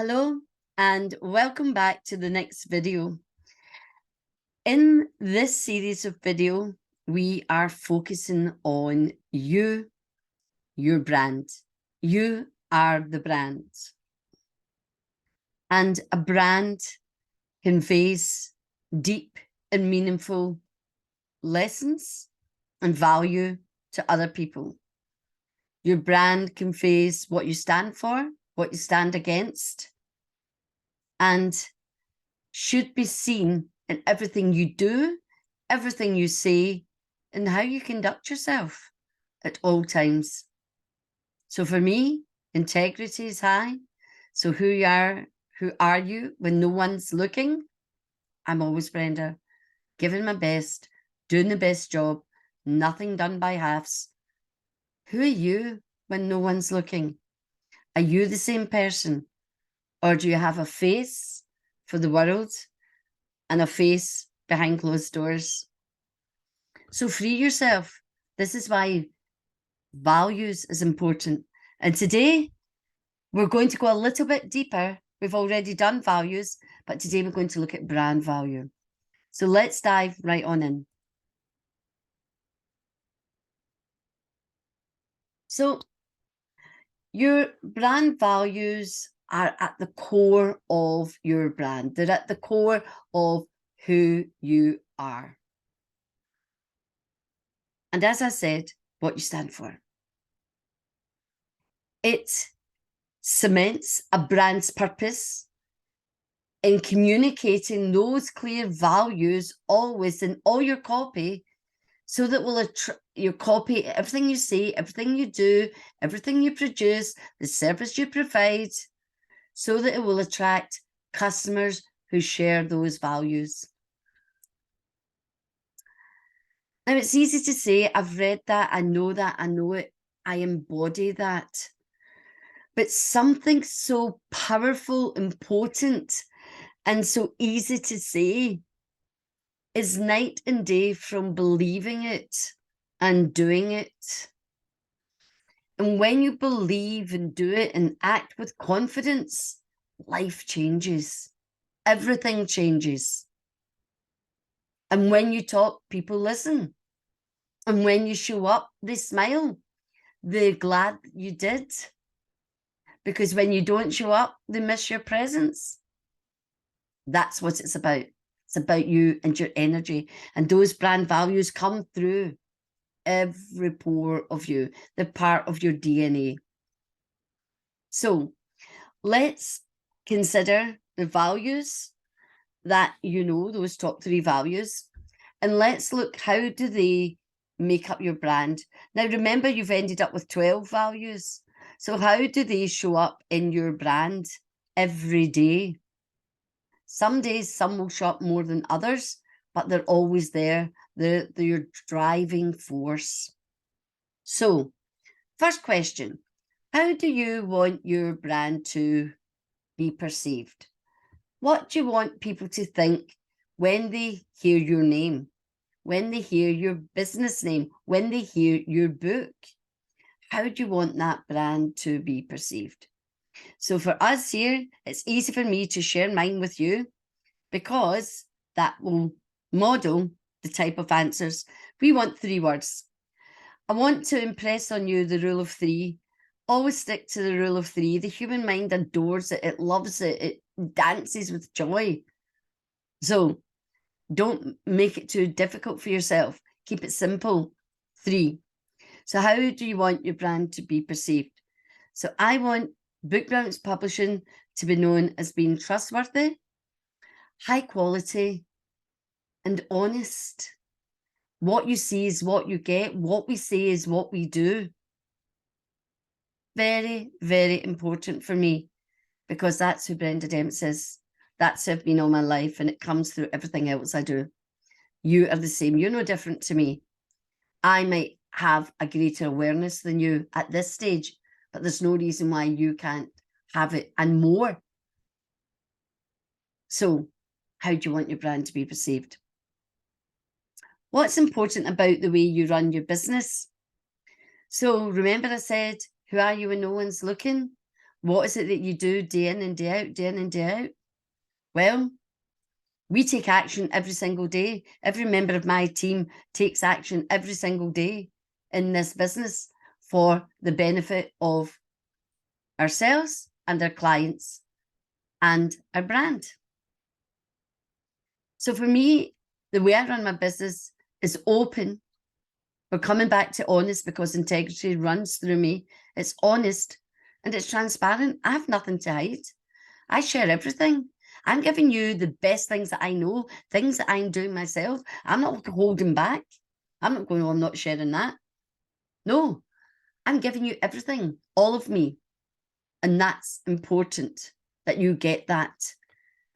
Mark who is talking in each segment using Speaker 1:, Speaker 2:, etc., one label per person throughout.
Speaker 1: Hello and welcome back to the next video. In this series of video, we are focusing on you, your brand. You are the brand. And a brand conveys deep and meaningful lessons and value to other people. Your brand conveys what you stand for, what you stand against, and should be seen in everything you do, everything you say, and how you conduct yourself at all times. So for me, integrity is high. So who are you when no one's looking? I'm always Brenda, giving my best, doing the best job, nothing done by halves. Who are you when no one's looking? Are you the same person? Or do you have a face for the world and a face behind closed doors? So free yourself. This is why values is important. And today we're going to go a little bit deeper. We've already done values, but today we're going to look at brand value. So let's dive right on in. So your brand values are at the core of your brand. They're at the core of who you are. And as I said, what you stand for. It cements a brand's purpose in communicating those clear values always in all your copy, so that will your copy, everything you say, everything you do, everything you produce, the service you provide, so that it will attract customers who share those values. Now, it's easy to say, I've read that, I know it, I embody that. But something so powerful, important, and so easy to say is night and day from believing it and doing it. And when you believe and do it and act with confidence, life changes. Everything changes. And when you talk, people listen. And when you show up, they smile. They're glad you did. Because when you don't show up, they miss your presence. That's what it's about. It's about you and your energy. And those brand values come through every pore of you. They're part of your DNA. So let's consider the values that you know, those top 3 values. And let's look, how do they make up your brand? Now, remember, you've ended up with 12 values. So how do they show up in your brand every day? Some days, some will show up more than others, but they're always there. They're your driving force. So, first question, how do you want your brand to be perceived? What do you want people to think when they hear your name, when they hear your business name, when they hear your book? How do you want that brand to be perceived? So for us here, it's easy for me to share mine with you because that will model the type of answers. We want 3 words. I want to impress on you the rule of 3. Always stick to the rule of 3. The human mind adores it. It loves it. It dances with joy. So don't make it too difficult for yourself. Keep it simple. 3. So how do you want your brand to be perceived? So I want Brilliance Publishing to be known as being trustworthy, high quality, and honest. What you see is what you get. What we say is what we do. Very, very important for me, because that's who Brenda Dempsey is. That's who I've been all my life, and it comes through everything else I do. You are the same. You're no different to me. I might have a greater awareness than you at this stage, but there's no reason why you can't have it and more. So how do you want your brand to be perceived? What's important about the way you run your business? So remember I said, who are you when no one's looking? What is it that you do day in and day out, day in and day out? Well, we take action every single day. Every member of my team takes action every single day in this business for the benefit of ourselves and our clients and our brand. So for me, the way I run my business is open. We're coming back to honest because integrity runs through me. It's honest and it's transparent. I have nothing to hide. I share everything. I'm giving you the best things that I know, things that I'm doing myself. I'm not holding back. I'm not going, oh, I'm not sharing that. No, I'm giving you everything, all of me. And that's important that you get that.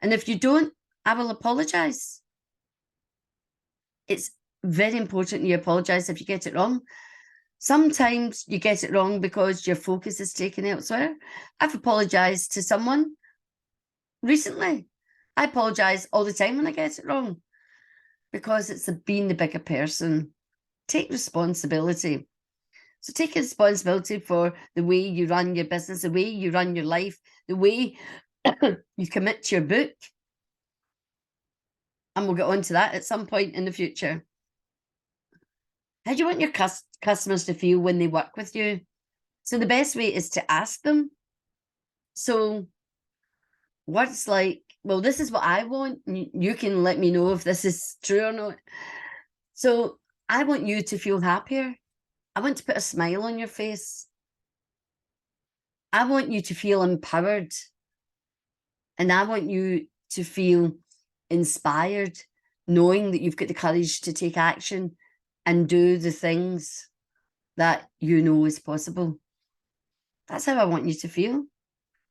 Speaker 1: And if you don't, I will apologize. It's very important you apologize if you get it wrong. Sometimes you get it wrong because your focus is taken elsewhere. I've apologized to someone recently. I apologize all the time when I get it wrong because it's being the bigger person. Take responsibility. So take responsibility for the way you run your business, the way you run your life, the way you commit to your book. And we'll get on to that at some point in the future. How do you want your customers to feel when they work with you? So the best way is to ask them. So words like, well, this is what I want. You can let me know if this is true or not. So I want you to feel happier. I want to put a smile on your face. I want you to feel empowered. And I want you to feel inspired, knowing that you've got the courage to take action and do the things that you know is possible. That's how I want you to feel.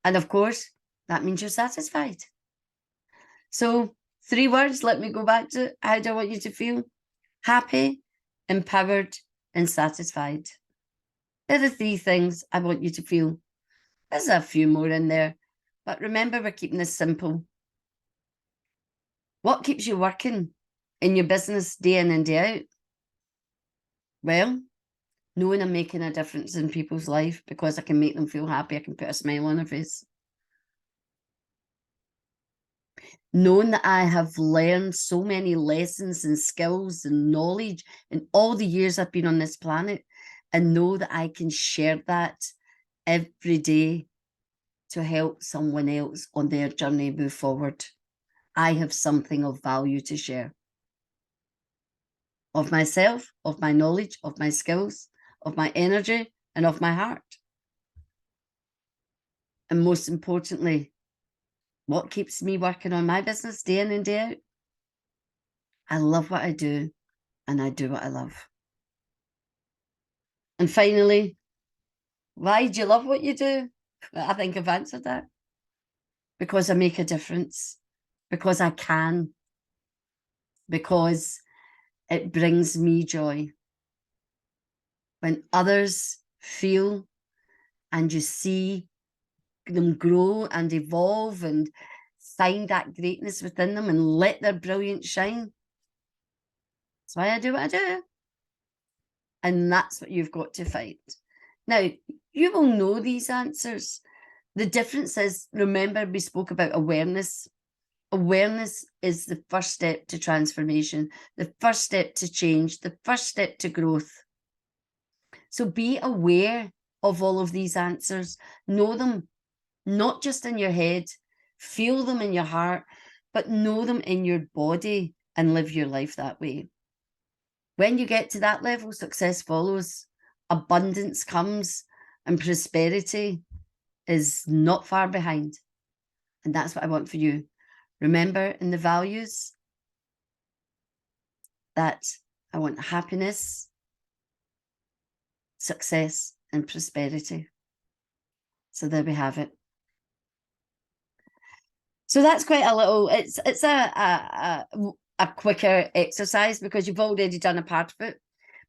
Speaker 1: And of course, that means you're satisfied. So 3 words, let me go back to how do I want you to feel? Happy, empowered, and satisfied. They're the 3 things I want you to feel. There's a few more in there, but remember, we're keeping this simple. What keeps you working in your business day in and day out? Well, knowing I'm making a difference in people's life because I can make them feel happy, I can put a smile on their face. Knowing that I have learned so many lessons and skills and knowledge in all the years I've been on this planet, and know that I can share that every day to help someone else on their journey move forward. I have something of value to share. Of myself, of my knowledge, of my skills, of my energy, and of my heart. And most importantly, what keeps me working on my business day in and day out? I love what I do, and I do what I love. And finally, why do you love what you do? I think I've answered that. Because I make a difference. Because I can. Because it brings me joy. When others feel and you see them grow and evolve and find that greatness within them and let their brilliance shine. That's why I do what I do. And that's what you've got to find. Now, you will know these answers. The difference is, remember, we spoke about awareness. Awareness is the first step to transformation, the first step to change, the first step to growth. So be aware of all of these answers. Know them, not just in your head, feel them in your heart, but know them in your body and live your life that way. When you get to that level, success follows, abundance comes, and prosperity is not far behind. And that's what I want for you. Remember, in the values, that I want happiness, success, and prosperity. So there we have it. So that's quite a little, it's a quicker exercise because you've already done a part of it,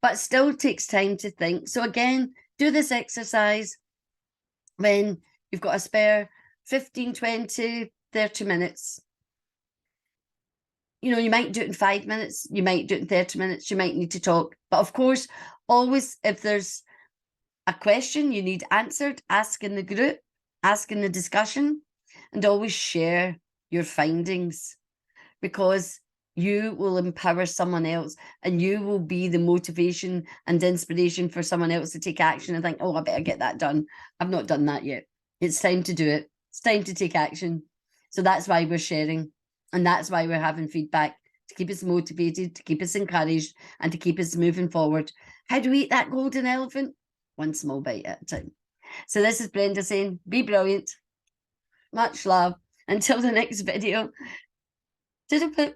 Speaker 1: but it still takes time to think. So again, do this exercise when you've got a spare 15, 20, 30 minutes. You know, you might do it in 5 minutes, you might do it in 30 minutes, you might need to talk. But of course, always if there's a question you need answered, ask in the group. ask in the discussion, and always share your findings, because you will empower someone else, and you will be the motivation and inspiration for someone else to take action and think, oh, I better get that done. I've not done that yet. It's time to do it. It's time to take action. So that's why we're sharing. And that's why we're having feedback, to keep us motivated, to keep us encouraged, and to keep us moving forward. How do we eat that golden elephant? One small bite at a time. So this is Brenda saying, be brilliant. Much love. Until the next video. Toodle poop.